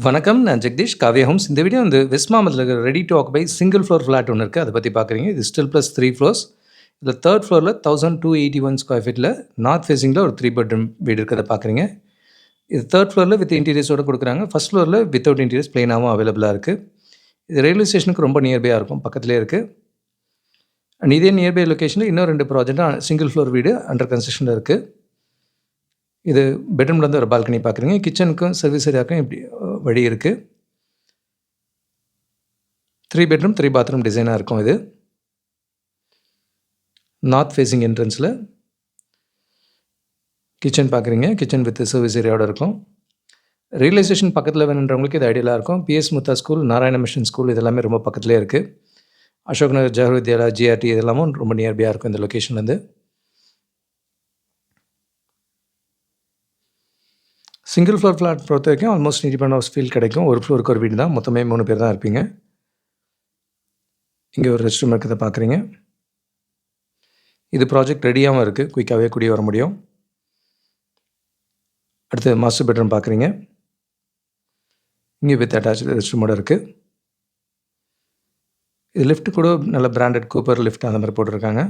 வணக்கம். நான் ஜெகதீஷ், காவ்யா ஹோம்ஸ். இந்த வீடியோ வந்து வெஸ்ட் மாம்பலத்தில இருக்கிற ready to occupy single floor flat ஒண்ணு இருக்கு. அத பத்தி பார்க்குறீங்க. இது ஸ்டில் ப்ளஸ் 3 ஃப்ளோர்ஸ். இதுல 3rd ஃப்ளோர்ல 1281 ஸ்கொயர் ஃபீட்ல நார்த் ஃபேசிங்ல ஒரு 3 பெட்ரூம் வீடு இருக்கிறத பார்க்குறீங்க. இது 3rd ஃப்ளோர்ல வித் இன்டீரியர்ஸோட குடுக்குறாங்க. 1st ஃப்ளோர்ல வித்தவுட் இன்டீரியர்ஸ் பிளெயினாவும் அவைலபிளா இருக்கு. இது ரயில்வே ஸ்டேஷனுக்கு ரொம்ப நியர்பையா இருக்கும். பக்கத்திலேயே இருக்கு. அண்ட் இதே நியர்பை லொகேஷன்ல இன்னும் 2 ப்ராஜெக்ட்டும் சிங்கிள் ஃப்ளோர் வீடு அண்டர் கன்ஸ்ட்ரக்ஷன்ல இருக்கு. இது பெட்ரூம்லேருந்து ஒரு பால்கனி பார்க்குறீங்க. கிச்சனுக்கும் சர்வீஸ் ஏரியாவுக்கும் இப்படி வழி இருக்கு. 3 பெட்ரூம் 3 பாத்ரூம் டிசைனா இருக்கும் இது. நார்த் ஃபேசிங் என்ட்ரன்ஸ்ல கிச்சன் பார்க்குறீங்க. கிச்சன் வித் சர்வீஸ் ஏரியாவோட இருக்கும். ரயில்வே ஸ்டேஷன் பக்கத்தில் வேணுன்றவங்களுக்கு இது ஐடியலாக இருக்கும். பிஎஸ் முத்தா ஸ்கூல், நாராயண மிஷன் ஸ்கூல் இதெல்லாமே ரொம்ப பக்கத்துலேயே இருக்குது. அசோக் நகர் ஜவஹர் வித்யாலயா, ஜிஆர்டி இதெல்லாமும் ரொம்ப நியர்பையாக இருக்கும் இந்த லொக்கேஷன்லேருந்து. சிங்கிள் ஃப்ளோர் ஃப்ளாட் பொறுத்த வரைக்கும் ஆல்மோஸ்ட் இண்டிபெண்டன்ட் ஹவுஸ் ஃபீல் கிடைக்கும். ஒரு ஃப்ளோருக்கு ஒரு வீடு தான். மொத்தமே 3 பேர் தான் இருப்பீங்க. இங்கே ஒரு ரெஸ்ட் ரூம் இருக்கிறத பார்க்குறீங்க. இது ப்ராஜெக்ட் ரெடியாகவும் இருக்குது. குயிக்காகவே குடி வர முடியும். அடுத்து மாஸ்டர் பெட்ரூம் பார்க்குறீங்க. இங்கே வித் அட்டாச் ரெஸ்ட் ரூமோட இருக்குது. இது லிஃப்ட் கூட நல்ல பிராண்டட் கூப்பர் லிஃப்ட் அந்த மாதிரி போட்டிருக்காங்க.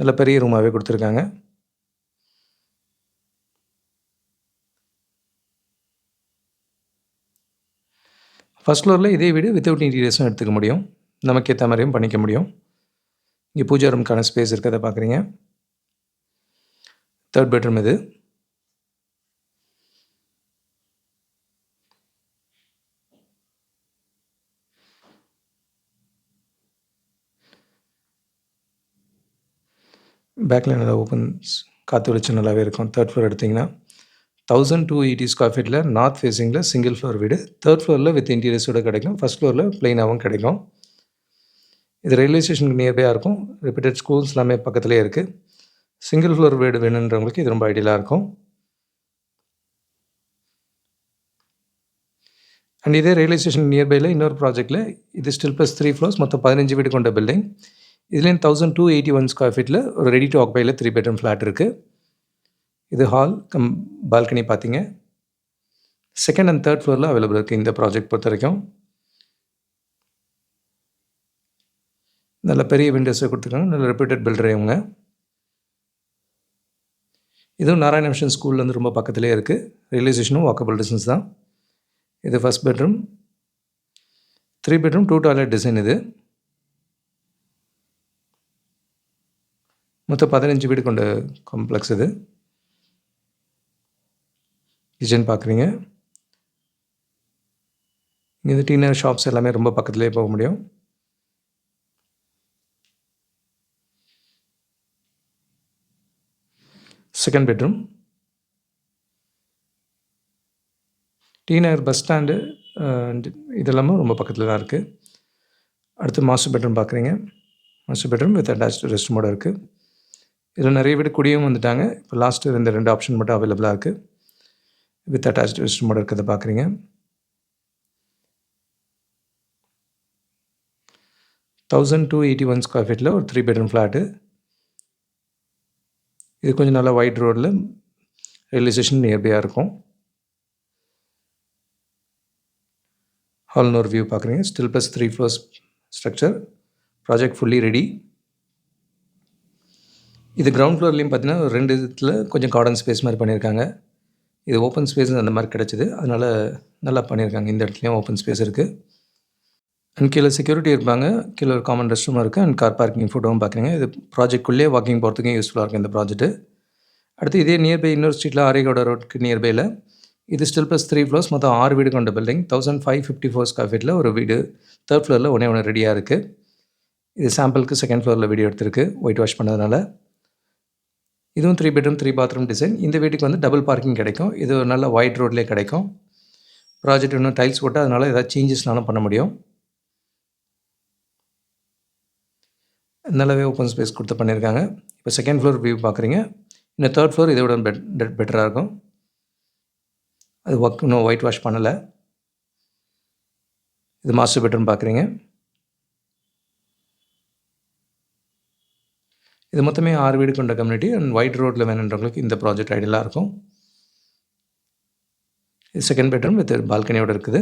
நல்ல பெரிய ரூமாகவே கொடுத்துருக்காங்க. ஃபர்ஸ்ட் ஃப்ளோரில் இதே வீடு வித்தவுட் இன்டீரியர்ஸும் எடுத்துக்க முடியும். நமக்கு ஏற்ற மாதிரியும் பண்ணிக்க முடியும். இங்கே பூஜா ரூமுக்கான ஸ்பேஸ் இருக்கிறத பார்க்குறீங்க. 3rd பெட்ரூம் இது. பேக்கில் நல்லா ஓப்பன்ஸ் காற்று வெளிச்சம் நல்லாவே இருக்கும். 3rd ஃப்ளோர் எடுத்திங்கன்னா 1280 ஸ்கொயர் ஃபீட்டில் நார்த் ஃபேஸிங்கில் சிங்கிள் ஃப்ளோர் வீடு. 3rd ஃப்ளோரில் வித் இன்டீரியர்ஸோடு கிடைக்கும். ஃபர்ஸ்ட் ஃப்ளோரில் பிளெயினாகவும் கிடைக்கும். இது ரயில்வே ஸ்டேஷனுக்கு நியர்பையாக இருக்கும். ரெப்யூட்டட் ஸ்கூல்ஸ் எல்லாமே பக்கத்துலேயே இருக்குது. சிங்கிள் ஃப்ளோர் வீடு வேணுன்றவங்களுக்கு இது ரொம்ப ஐடியலாக இருக்கும். அண்ட் இதே ரயில்வே ஸ்டேஷன் நியர்பையில் இன்னொரு ப்ராஜெக்டில் இது ஸ்டில் ப்ளஸ் 3 ஃப்ளோர்ஸ் மொத்தம் 15 வீடு கொண்ட பில்டிங். இதுலேயும் 1281 ஸ்கொயர் ஃபீட்டில் ஒரு ரெடி டு ஆக்குபையில் 3 பெட்ரூம் ஃப்ளாட் இருக்குது. இது ஹால் கம் பால்கனி பார்த்தீங்க. 2nd அண்ட் 3rd ஃப்ளோரில் அவைலபிள் இருக்குது இந்த ப்ராஜெக்ட் பொறுத்த வரைக்கும். நல்ல பெரிய விண்டோஸை கொடுத்துருக்காங்க. நல்ல ரெப்யூட்டட் பில்டர் இவங்க. இதுவும் நாராயண மிஷன் ஸ்கூல்லேருந்து ரொம்ப பக்கத்துலேயே இருக்குது. ரயில்வே ஸ்டேஷனும் வாக்கபிள் டிஸ்டன்ஸ் தான். இது first bedroom. 3 bedroom 2 toilet design இது. மொத்தம் 15 வீடு கொண்ட காம்ப்ளெக்ஸ் இது. கிச்சன் பார்க்குறீங்க. இங்கே டீனர் ஷாப்ஸ் எல்லாமே ரொம்ப பக்கத்துலேயே போக முடியும். Second bedroom. டீனர் பஸ் ஸ்டாண்டு இதெல்லாமும் ரொம்ப பக்கத்தில் தான் இருக்குது. அடுத்து மாஸ்டர் பெட்ரூம் பார்க்குறீங்க. Master bedroom with attach rest ரூமோட இருக்குது. இதில் நிறைய வீடு குடியும் வந்துட்டாங்க. இப்போ லாஸ்ட்டு இந்த 2 ஆப்ஷன் மட்டும் அவைலபிளாக இருக்குது. வித் அட்டாச் ரெஸ்ட் ரூமோட இருக்கிறத பார்க்குறீங்க. 1281 ஸ்கொயர் ஃபீட்டில் ஒரு 3 பெட்ரூம் ஃப்ளாட்டு. இது கொஞ்சம் நல்லா வைட் ரோடில் ரயில்வே ஸ்டேஷன் நியர்பையாக இருக்கும். ஹால்னு ஒரு வியூ பார்க்குறீங்க. Still plus 3 floors structure. Project fully ready. இது கிரவுண்ட் ஃப்ளோர்லேயும் பார்த்தீங்கன்னா 2 இடத்துல கொஞ்சம் கார்டன் ஸ்பேஸ் மாதிரி பண்ணியிருக்காங்க. இது ஓப்பன் ஸ்பேஸ் அந்த மாதிரி கிடச்சிது. அதனால் நல்லா பண்ணியிருக்காங்க. இந்த இடத்துலையும் ஓப்பன் ஸ்பேஸ் இருக்குது. அண்ட் கீழே செக்யூரிட்டி இருப்பாங்க. கீழே ஒரு காமன் ரெஸ்ட் ரூம் இருக்குது. அண்ட் கார் பார்க்கிங் ஃபுட்டோவும் பார்க்குறீங்க. இது ப்ராஜெக்ட்குள்ளேயே வாக்கிங் போகிறதுக்கும் யூஸ்ஃபுல்லாக இருக்கும் இந்த ப்ராஜெக்ட்டு. அடுத்து இதே நியர்பை இன்னொரு ஸ்ட்ரீட்டில் ஆரியகவுடா ரோடுக்கு நியர்பையில் இது ஸ்டில் ப்ளஸ் 3 ஃப்ளோர்ஸ் மொத்தம் 6 வீடு கொண்ட பில்டிங். 1554 ஸ்கொயர் ஃபீட்டில் ஒரு வீடு 3rd ஃப்ளோரில் ஒன்று ரெடியாக இருக்குது. இது சாம்பிளுக்கு 2nd ஃப்ளோரில் வீடியோ எடுத்திருக்கு ஒயிட் வாஷ் பண்ணதுனால. இதுவும் 3 பெட்ரூம் 3 பாத்ரூம் டிசைன். இந்த வீட்டுக்கு வந்து டபுள் பார்க்கிங் கிடைக்கும். இது ஒரு நல்ல ஒயிட் ரோட்லேயே கிடைக்கும். ப்ராஜெக்ட் இன்னும் டைல்ஸ் போட்டால் அதனால் ஏதாவது சேஞ்சஸ்னாலும் பண்ண முடியும். நல்லாவே ஓப்பன் ஸ்பேஸ் கொடுத்து பண்ணியிருக்காங்க. இப்போ 2nd ஃப்ளோர் வியூ பார்க்குறீங்க. இன்னும் 3rd ஃப்ளோர் இதை விட பெட்டராக இருக்கும். அது ஒர்க் இன்னும் ஒயிட் வாஷ் பண்ணலை. இது மாஸ்டர் பெட்ரூம் பார்க்குறீங்க. இது மொத்தமே 6 வீடு கொண்ட கம்யூனிட்டி அண்ட் ஒயிட் ரோட்டில் வேணுன்றவங்களுக்கு இந்த ப்ராஜெக்ட் ஐடியலாக இருக்கும். செகண்ட் பெட்ரூம் வித் பால்கனியோடு இருக்குது.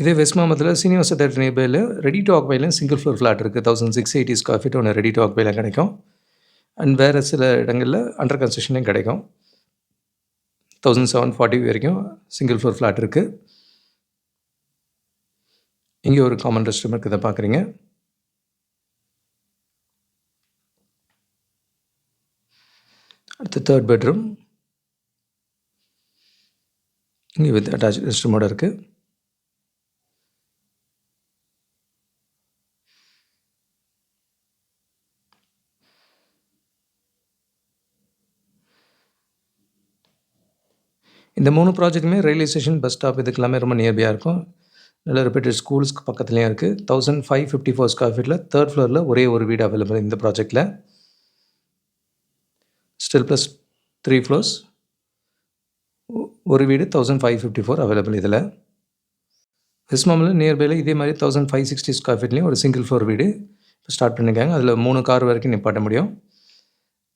இதே வெஸ்ட் மாம்பலத்தில் சீனிவாச தேட்டர் நியர்பையில் ரெடி டு ஆக்குபையில் சிங்கிள் ஃப்ளோர் ஃப்ளாட் இருக்குது. 1680 ஸ்கொயர் ஃபீட் ஒன்று ரெடி டு ஆக்குபையில் கிடைக்கும். அண்ட் வேறு சில இடங்களில் அண்டர் கன்ஸ்ட்ரக்ஷன்லேயும் கிடைக்கும். 1740 வரைக்கும் சிங்கிள் ஃப்ளோர் ஃப்ளாட் இருக்குது. இங்கே ஒரு காமன் ரெஸ்ட் ரூம் இருக்கிறத பார்க்குறீங்க. அடுத்து தேர்ட் பெட்ரூம் இங்கே வித் அட்டாச் ரெஸ்ட் ரூமோடு இருக்குது. இந்த 3 ப்ராஜெக்ட்டுமே ரயில்வே ஸ்டேஷன், பஸ் ஸ்டாப் இதுக்கெல்லாமே ரொம்ப நியர்பையாக இருக்கும். நல்ல ரெப்யூட்டட் ஸ்கூல்ஸ்க்கு பக்கத்துலேயும் இருக்குது. 1554 ஸ்கொயர் ஃபீட்டில் தேர்ட் ஃப்ளோரில் ஒரே ஒரு வீடு அவைலபிள் இந்த ப்ராஜெக்டில். ஸ்டில் ப்ளஸ் 3 ஃப்ளோர்ஸ், ஒரு வீடு 1554 அவைலபிள் இதில். வெஸ்ட் மாம்பலம் நியர்பையில் இதே மாதிரி 1560 ஸ்கொயர் ஃபீட்லேயும் ஒரு சிங்கிள் ஃப்ளோர் வீடு இப்போ ஸ்டார்ட் பண்ணியிருக்காங்க. அதில் 3 கார் வரைக்கும் நிப்பாட்ட முடியும்.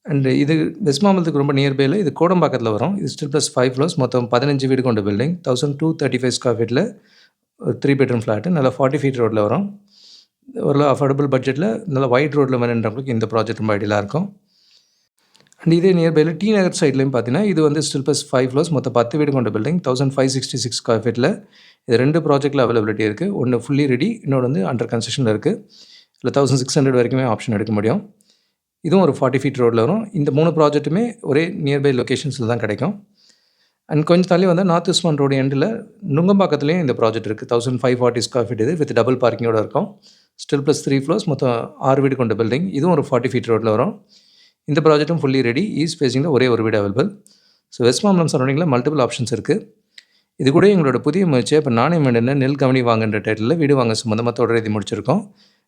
அண்டு இது வெஸ்ட் மாம்பலத்துக்கு ரொம்ப நியர்பையில் இது கோடம்பாக்கத்தில் வரும். இது ஸ்டில் ப்ளஸ் 5 ஃப்ளோர்ஸ், மொத்தம் 15 வீடு கொண்ட பில்டிங். 1235 ஸ்கொயர் ஃபீட்டில் ஒரு 3 பெட்ரூம் ஃப்ளாட்டு, நல்லா 40 ஃபீட் ரோட்டில் வரும். ஒரு அஃபோர்டபுள் பட்ஜெட்டில் நல்லா வைட் ரோட்டில் வேணுன்றவங்களுக்கு இந்த ப்ராஜெக்ட் ரொம்ப ஐடியலாக இருக்கும். அண்ட் இதே நியர்பையில் டி நகர் சைட்லேயும் பார்த்தீங்கன்னா இது வந்து ஸ்டில் ப்ளஸ் 5 ஃப்ளோர்ஸ், மொத்தம் 10 வீடு கொண்ட பில்டிங். 1566 ஸ்கொயர் ஃபீட்டில் இது 2 ப்ராஜெக்ட்டில் அவைலபிலிட்டி இருக்குது. ஒன்று ஃபுல்லி ரெடி, இன்னொன்று வந்து அண்டர் கன்ஸ்ட்ரக்ஷனில் இருக்குது. இல்லை 1600 வரைக்குமே ஆப்ஷன் எடுக்க முடியும். இதுவும் ஒரு 40 ஃபீட் ரோட்டில் வரும். இந்த 3 ப்ராஜெக்ட்டுமே ஒரே நியர்பை லொக்கேஷன்ஸில் தான் கிடைக்கும். அண்ட் கொஞ்சம் தள்ளி வந்து நார்த் உஸ்மான் ரோடு எண்டில் நுங்கம்பாக்கத்துலேயும் இந்த ப்ராஜெக்ட் இருக்குது. 1540 ஸ்கொயர் ஃபீட் இது வித் டபுள் பார்க்கிங்கோடு இருக்கும். ஸ்டில் ப்ளஸ் 3 ஃப்ளோர்ஸ், மொத்தம் 6 வீடு கொண்ட பில்டிங். இதுவும் ஒரு 40 ஃபீட் ரோட்டில் வரும். இந்த ப்ராஜெக்ட்டும் ஃபுல்லி ரெடி, ஈஸ்ட் ஃபேஸிங்கில் ஒரே ஒரு வீடு அவைலபிள். ஸோ வெஸ்ட் மாம்பலம் சரௌண்டிங்கில் மல்டிபிள் ஆப்ஷன்ஸ் இருக்குது. இது கூட எங்களோட புதிய முயற்சியை இப்போ நானே என்ன நெல் கவனி வாங்குன்ற டைட்டில் வீடு வாங்க சம்மந்தமாக தொடர் எழுதி முடிச்சிருக்கோம்.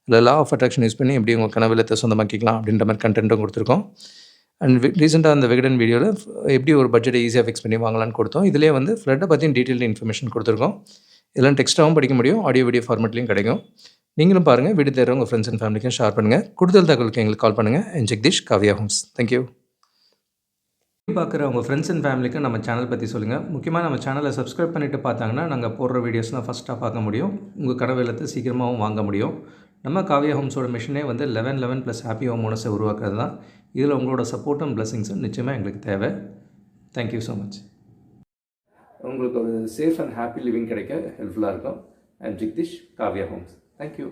இல்லை லா ஆஃப் அட்ராக்ஷன் யூஸ் பண்ணி எப்படி உங்கள் கனவிலத்தை சொந்தமாக்கிக்கலாம் அப்படின்ற மாதிரி கண்டென்ட்டும் கொடுத்துருக்கோம். அண்ட் ரீசெண்டாக அந்த விகடன் வீடியோவில் எப்படி ஒரு பட்ஜெட்டை ஈஸியாக ஃபிக்ஸ் பண்ணி வாங்கலான்னு கொடுத்தோம். இதிலே வந்து ஃப்ளட்டை பற்றியும் டீட்டெயில் இன்ஃபர்மேஷன் கொடுத்துருக்கோம். இதெல்லாம் டெக்ஸ்ட்டாகவும் படிக்க முடியும், ஆடியோ வீடியோ ஃபார்மெட்லையும் கிடைக்கும். நீங்களும் பாருங்கள், வீடு தேர்வு உங்கள் ஃப்ரெண்ட்ஸ் அண்ட் ஃபேமிலிக்கும் ஷேர் பண்ணுங்கள். கூடுதல் தகவலுக்கு எங்களுக்கு கால் பண்ணுங்கள். என் ஜெகதீஷ், காவ்யா ஹோம்ஸ். தேங்க்யூ. பார்க்குற உங்கள் ஃப்ரெண்ட்ஸ் அண்ட் ஃபேமிலிக்கு நம்ம சேனல் பற்றி சொல்லுங்கள். முக்கியமாக நம்ம சேனலை சப்ஸ்கிரைப் பண்ணிவிட்டு பார்த்தாங்கன்னா நாங்கள் போடுற வீடியோஸ்லாம் ஃபஸ்ட்டாக பார்க்க முடியும். உங்கள் கனவு இல்லத்தை சீக்கிரமாகவும் வாங்க முடியும். நம்ம காவ்யா ஹோம்ஸோட மிஷனே வந்து 11 ப்ளஸ் ஹாப்பி ஹோம் ஓனர்ஸை உருவாக்குறது தான். இதில் உங்களோட சப்போர்ட்டும் பிளஸிங்ஸும் நிச்சயமாக எங்களுக்கு தேவை. Thank you so much. உங்களுக்கு ஒரு சேஃப் அண்ட் ஹாப்பி லிவிங் கிடைக்க ஹெல்ப்ஃபுல்லாக இருக்கும். I am Jagadish, Kavya homes. Thank you.